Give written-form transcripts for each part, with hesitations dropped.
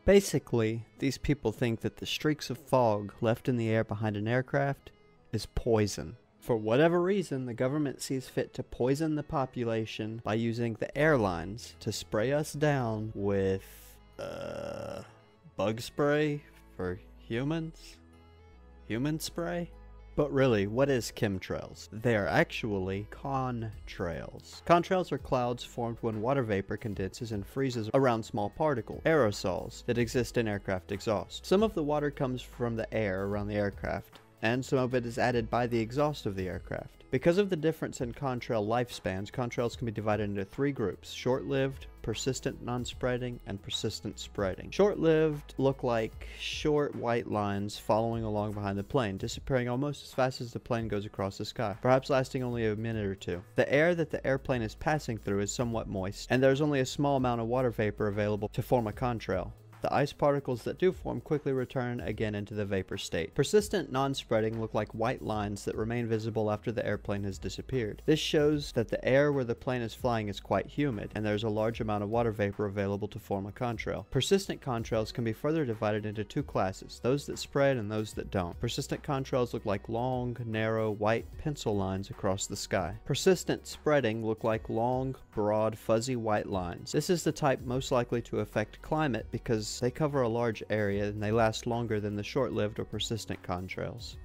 Basically, these people think that the streaks of fog left in the air behind an aircraft is poison. For whatever reason, the government sees fit to poison the population by using the airlines to spray us down with, bug spray for humans? Human spray? But really, what is chemtrails? They are actually contrails. Contrails are clouds formed when water vapor condenses and freezes around small particles, aerosols, that exist in aircraft exhaust. Some of the water comes from the air around the aircraft, and some of it is added by the exhaust of the aircraft. Because of the difference in contrail lifespans, contrails can be divided into three groups: short-lived, persistent non-spreading, and persistent spreading. Short-lived look like short white lines following along behind the plane, disappearing almost as fast as the plane goes across the sky, perhaps lasting only a minute or two. The air that the airplane is passing through is somewhat moist, and there's only a small amount of water vapor available to form a contrail. The ice particles that do form quickly return again into the vapor state. Persistent non-spreading look like white lines that remain visible after the airplane has disappeared. This shows that the air where the plane is flying is quite humid, and there's a large amount of water vapor available to form a contrail. Persistent contrails can be further divided into two classes, those that spread and those that don't. Persistent contrails look like long, narrow, white pencil lines across the sky. Persistent spreading look like long, broad, fuzzy white lines. This is the type most likely to affect climate because they cover a large area and they last longer than the short-lived or persistent contrails.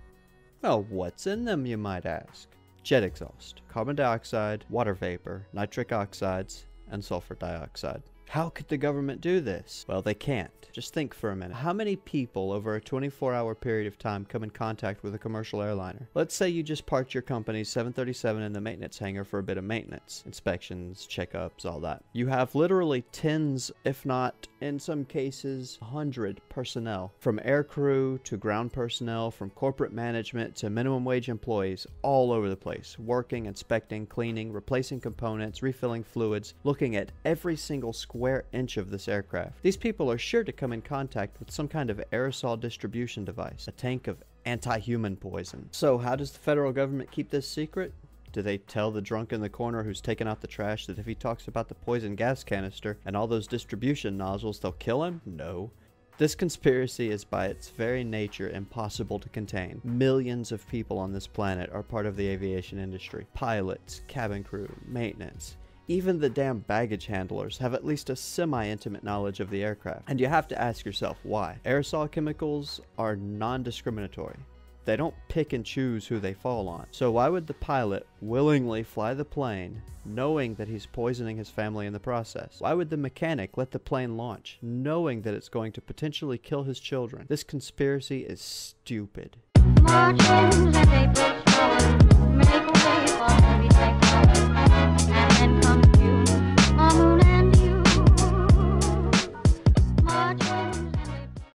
Well, what's in them, you might ask? Jet exhaust, carbon dioxide, water vapor, nitric oxides, and sulfur dioxide. How could the government do this? Well, they can't. Just think for a minute. How many people over a 24-hour period of time come in contact with a commercial airliner? Let's say you just parked your company's 737 in the maintenance hangar for a bit of maintenance, inspections, checkups, all that. You have literally tens, if not in some cases 100 personnel, from air crew to ground personnel, from corporate management to minimum wage employees, all over the place, working, inspecting, cleaning, replacing components, refilling fluids, looking at every single square inch of this aircraft. These people are sure to come in contact with some kind of aerosol distribution device, a tank of anti-human poison. So how does the federal government keep this secret? Do they tell the drunk in the corner who's taking out the trash that if he talks about the poison gas canister and all those distribution nozzles, they'll kill him? No. This conspiracy is by its very nature impossible to contain. Millions of people on this planet are part of the aviation industry. Pilots, cabin crew, maintenance. Even the damn baggage handlers have at least a semi-intimate knowledge of the aircraft. And you have to ask yourself why. Aerosol chemicals are non-discriminatory. They don't pick and choose who they fall on. So why would the pilot willingly fly the plane knowing that he's poisoning his family in the process? Why would the mechanic let the plane launch knowing that it's going to potentially kill his children? This conspiracy is stupid.